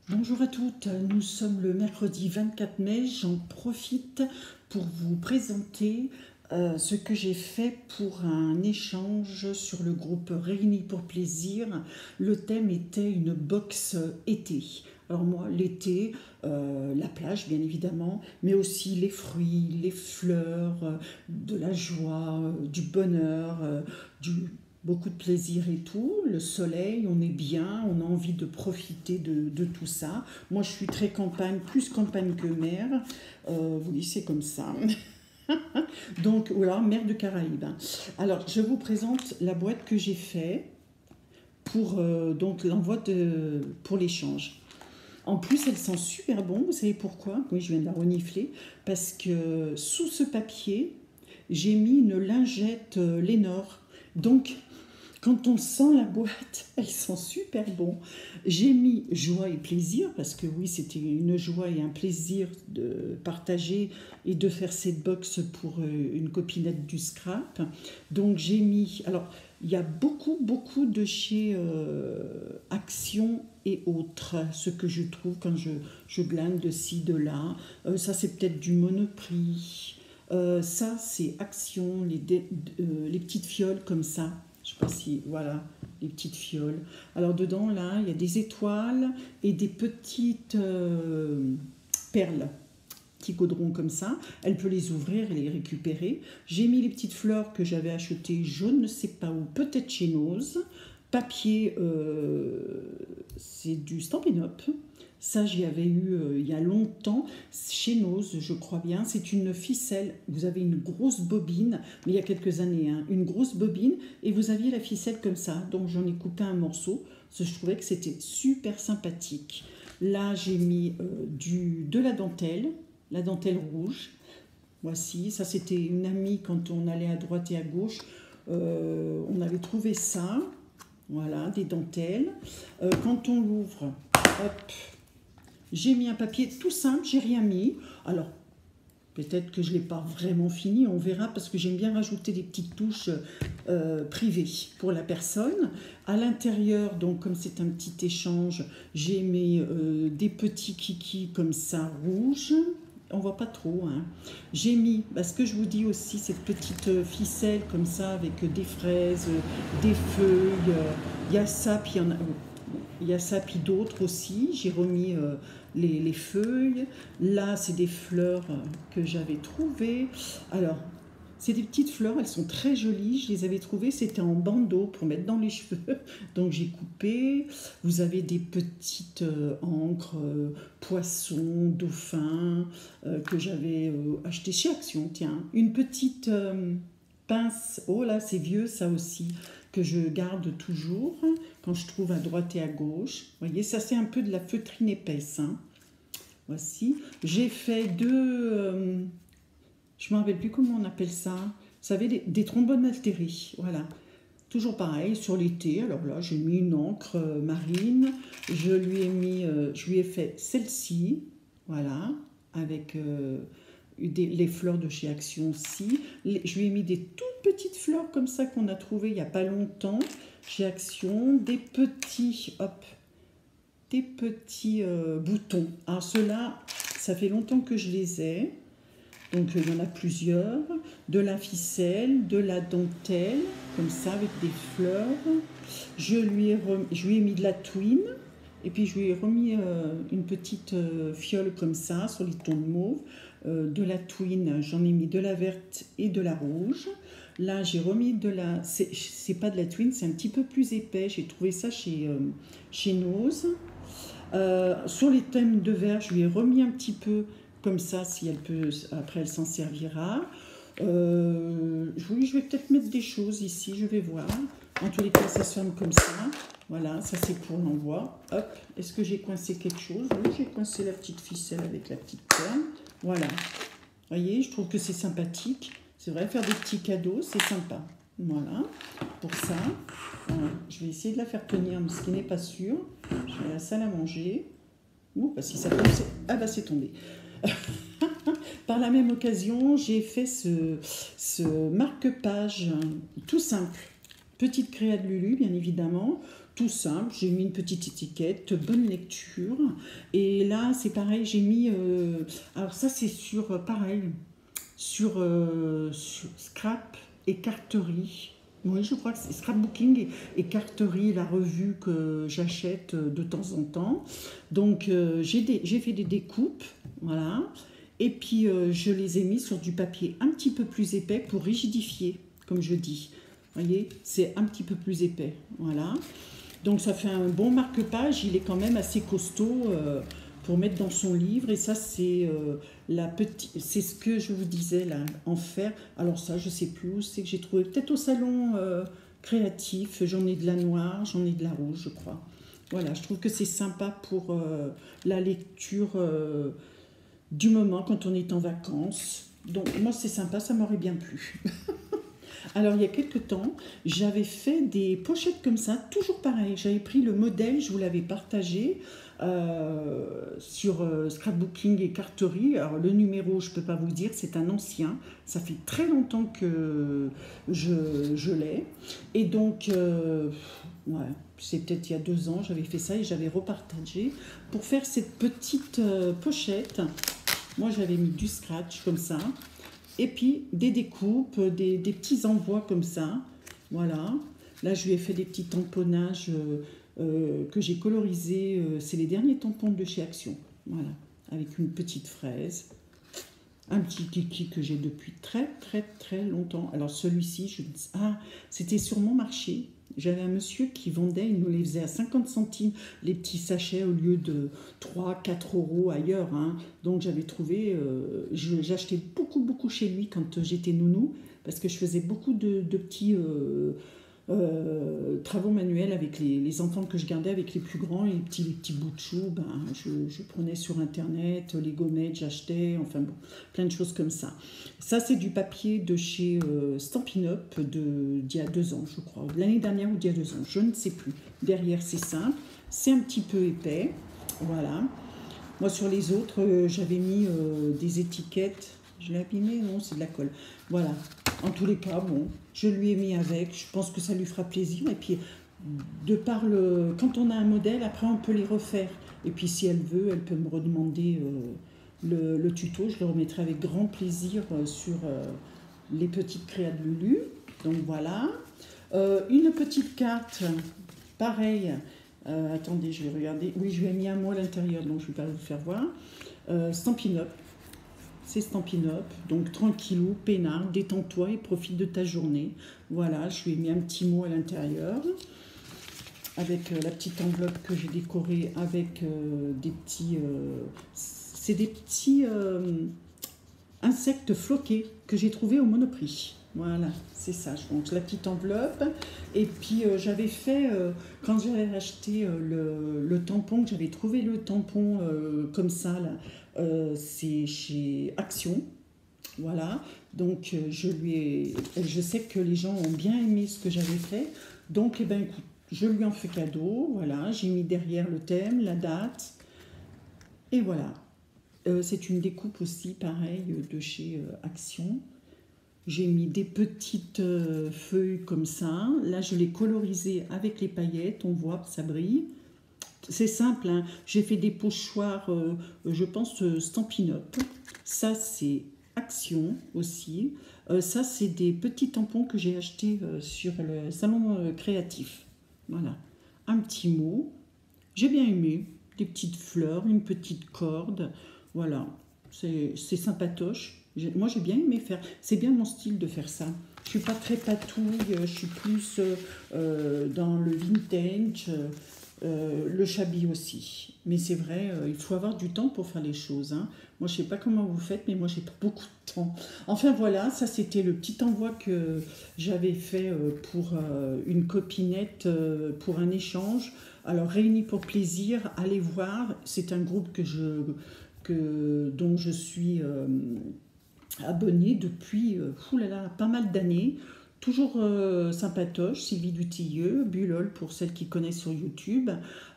Bonjour à toutes, nous sommes le mercredi 24 mai, j'en profite pour vous présenter ce que j'ai fait pour un échange sur le groupe Réunis pour plaisir. Le thème était une box été. Alors moi, l'été, la plage bien évidemment, mais aussi les fruits, les fleurs, de la joie, du bonheur, beaucoup de plaisir et tout, le soleil, on est bien, on a envie de profiter de tout ça. Moi, je suis très campagne, plus campagne que mer, vous dites c'est comme ça. Donc, voilà, mer de Caraïbes. Alors, je vous présente la boîte que j'ai fait pour donc l'envoi pour l'échange. En plus, elle sent super bon, vous savez pourquoi? Oui, je viens de la renifler, parce que sous ce papier, j'ai mis une lingette Lénore. Donc, quand on sent la boîte, elle sent super bon. J'ai mis joie et plaisir, parce que oui, c'était une joie et un plaisir de partager et de faire cette box pour une copinette du scrap. Donc j'ai mis, alors il y a beaucoup de chez Action et autres, ce que je trouve quand je glane de ci, de là. Ça c'est peut-être du Monoprix. Ça c'est Action, les petites fioles comme ça. Je ne sais pas si, voilà, les petites fioles. Alors dedans, là, il y a des étoiles et des petites perles, petits caudrons comme ça. Elle peut les ouvrir et les récupérer. J'ai mis les petites fleurs que j'avais achetées, je ne sais pas où, peut-être chez Nose. Papier, c'est du Stampin' Up. Ça, j'y avais eu il y a longtemps, chez Nose, je crois bien. C'est une ficelle, vous avez une grosse bobine, mais il y a quelques années, hein, une grosse bobine, et vous aviez la ficelle comme ça. Donc j'en ai coupé un morceau, parce que je trouvais que c'était super sympathique. Là, j'ai mis de la dentelle rouge. Voici, ça c'était une amie quand on allait à droite et à gauche. On avait trouvé ça, voilà, des dentelles. Quand on l'ouvre, hop, j'ai mis un papier tout simple, j'ai rien mis. Alors, peut-être que je ne l'ai pas vraiment fini, on verra, parce que j'aime bien rajouter des petites touches privées pour la personne. À l'intérieur, donc comme c'est un petit échange, j'ai mis des petits kikis comme ça, rouges. On voit pas trop, hein. J'ai mis, ce que je vous dis aussi, cette petite ficelle comme ça, avec des fraises, des feuilles. Il y a ça, puis il y a ça, puis d'autres aussi. J'ai remis les feuilles. Là, c'est des fleurs que j'avais trouvées. Alors, c'est des petites fleurs, elles sont très jolies. Je les avais trouvées, c'était en bandeau pour mettre dans les cheveux. Donc, j'ai coupé. Vous avez des petites encres, poissons, dauphins, que j'avais acheté chez Action. Tiens, une petite pince. Oh là, c'est vieux, ça aussi, que je garde toujours quand je trouve à droite et à gauche. Vous voyez, ça c'est un peu de la feutrine épaisse, hein. Voici. J'ai fait deux... je ne me rappelle plus comment on appelle ça. Vous savez, des trombones altérés. Voilà. Toujours pareil, sur l'été. Alors là, j'ai mis une encre marine. Je lui ai fait celle-ci. Voilà. Avec les fleurs de chez Action aussi. Je lui ai mis des toutes petites fleurs comme ça qu'on a trouvées il n'y a pas longtemps chez Action. Des petits... Hop. Des petits boutons. Alors ceux-là, ça fait longtemps que je les ai. Donc il y en a plusieurs. De la ficelle, de la dentelle, comme ça, avec des fleurs. Je lui ai mis de la twine. Et puis je lui ai remis une petite fiole comme ça, sur les tons de mauve. De la twine, j'en ai mis de la verte et de la rouge. Là, j'ai remis de la... C'est pas de la twine, c'est un petit peu plus épais. J'ai trouvé ça chez Nose. Sur les thèmes de verre, je lui ai remis un petit peu comme ça, si elle peut, après elle s'en servira. Oui, je vais peut-être mettre des choses ici, je vais voir. En tous les cas, ça se ferme comme ça. Voilà, ça c'est pour l'envoi. Hop, est-ce que j'ai coincé quelque chose? Oui, j'ai coincé la petite ficelle avec la petite perle. Voilà. Vous voyez, je trouve que c'est sympathique. C'est vrai, faire des petits cadeaux, c'est sympa. Voilà, pour ça. Voilà. Je vais essayer de la faire tenir, mais ce qui n'est pas sûr. Je vais à la salle à manger. Ouh, si ça tombe, c'est tombé. Par la même occasion, j'ai fait ce marque-page tout simple. Petite créa de Lulu, bien évidemment, tout simple, j'ai mis une petite étiquette, bonne lecture. Et là, c'est pareil, j'ai mis... alors ça, c'est sur, pareil, sur Scrap et Carterie. Oui, je crois que c'est Scrapbooking et Carterie, la revue que j'achète de temps en temps. Donc, j'ai fait des découpes, voilà. Et puis, je les ai mis sur du papier un petit peu plus épais pour rigidifier, comme je dis. Vous voyez, c'est un petit peu plus épais, voilà. Donc, ça fait un bon marque-page. Il est quand même assez costaud pour mettre dans son livre. Et ça, c'est c'est ce que je vous disais là, en fer. Alors ça, je sais plus où c'est que j'ai trouvé. Peut-être au salon créatif. J'en ai de la noire, j'en ai de la rouge, je crois. Voilà, je trouve que c'est sympa pour la lecture du moment quand on est en vacances. Donc moi, c'est sympa, ça m'aurait bien plu. Alors, il y a quelques temps, j'avais fait des pochettes comme ça, toujours pareil. J'avais pris le modèle, je vous l'avais partagé sur Scrapbooking et Carterie. Alors, le numéro, je ne peux pas vous le dire, c'est un ancien. Ça fait très longtemps que je l'ai. Et donc, ouais, c'est peut-être il y a 2 ans, j'avais fait ça et j'avais repartagé. Pour faire cette petite pochette, moi, j'avais mis du scratch comme ça. Et puis des découpes, des petits envois comme ça. Voilà. Là, je lui ai fait des petits tamponnages que j'ai colorisés. C'est les derniers tampons de chez Action. Voilà. Avec une petite fraise. Un petit kiki que j'ai depuis très très très longtemps. Alors celui-ci, c'était sur mon marché. J'avais un monsieur qui vendait, il nous les faisait à 50 centimes les petits sachets au lieu de 3-4 euros ailleurs. Hein. Donc j'avais trouvé, j'achetais beaucoup chez lui quand j'étais nounou, parce que je faisais beaucoup de petits travaux manuels avec les enfants que je gardais avec les plus grands et les petits bouts de chou, je prenais sur internet, les gommettes j'achetais, enfin bon, plein de choses comme ça. Ça c'est du papier de chez Stampin' Up d'il y a 2 ans je crois, l'année dernière ou d'il y a 2 ans, je ne sais plus. Derrière c'est simple, c'est un petit peu épais, voilà. Moi sur les autres j'avais mis des étiquettes, je l'ai abîmé, non c'est de la colle, voilà. En tous les cas, bon, je lui ai mis avec, je pense que ça lui fera plaisir. Et puis, quand on a un modèle, après on peut les refaire. Et puis si elle veut, elle peut me redemander le tuto, je le remettrai avec grand plaisir sur les petites créas de Lulu. Donc voilà. Une petite carte, pareil. Attendez, je vais regarder. Oui, je lui ai mis un mot à l'intérieur, donc je ne vais pas vous faire voir. Stampin' Up. C'est Stampin' Up, donc tranquillou, peinard, détends-toi et profite de ta journée. Voilà, je lui ai mis un petit mot à l'intérieur, avec la petite enveloppe que j'ai décorée avec des petits... c'est des petits insectes floqués que j'ai trouvés au Monoprix. Voilà, c'est ça. Donc la petite enveloppe. Et puis j'avais fait, quand j'avais acheté le tampon, que j'avais trouvé le tampon comme ça, là, c'est chez Action. Voilà. Donc je sais que les gens ont bien aimé ce que j'avais fait. Donc, eh ben, écoute, je lui en fais cadeau. Voilà, j'ai mis derrière le thème, la date. Et voilà. C'est une découpe aussi, pareil, de chez Action. J'ai mis des petites feuilles comme ça. Là, je l'ai colorisé avec les paillettes. On voit que ça brille. C'est simple, hein. J'ai fait des pochoirs, je pense, Stampin' Up. Ça, c'est Action aussi. Ça, c'est des petits tampons que j'ai achetés sur le salon créatif. Voilà. Un petit mot. J'ai bien aimé. Des petites fleurs, une petite corde. Voilà. C'est sympatoche. Moi, j'ai bien aimé faire. C'est bien mon style de faire ça. Je suis pas très patouille. Je suis plus dans le vintage. Le shabby aussi. Mais c'est vrai, il faut avoir du temps pour faire les choses. Hein. Moi, je ne sais pas comment vous faites, mais moi, j'ai pas beaucoup de temps. Enfin, voilà, ça, c'était le petit envoi que j'avais fait pour une copinette, pour un échange. Alors, Réunis pour plaisir, allez voir. C'est un groupe dont je suis abonnée depuis pas mal d'années. Toujours sympatoche, Sylvie Dutilleux, Bulol pour celles qui connaissent sur YouTube.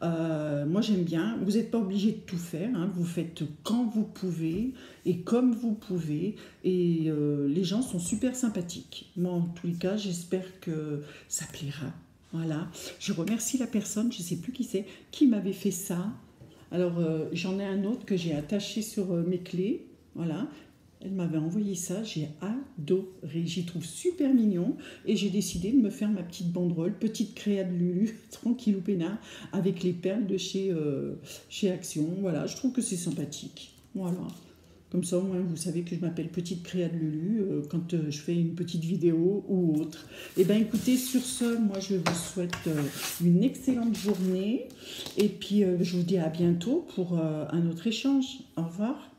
Moi j'aime bien, vous n'êtes pas obligé de tout faire, hein. Vous faites quand vous pouvez et comme vous pouvez. Et les gens sont super sympathiques. Moi en tous les cas, j'espère que ça plaira. Voilà, je remercie la personne, je ne sais plus qui c'est, qui m'avait fait ça. Alors, j'en ai un autre que j'ai attaché sur mes clés. Voilà, elle m'avait envoyé ça, j'ai adoré. J'y trouve super mignon et j'ai décidé de me faire ma petite banderole, petite créa de Lulu, tranquille ou peinard, avec les perles de chez Action. Voilà, je trouve que c'est sympathique. Voilà. Comme ça, au moins, vous savez que je m'appelle Petite Créa de Lulu quand je fais une petite vidéo ou autre. Eh bien, écoutez, sur ce, moi, je vous souhaite une excellente journée. Et puis, je vous dis à bientôt pour un autre échange. Au revoir.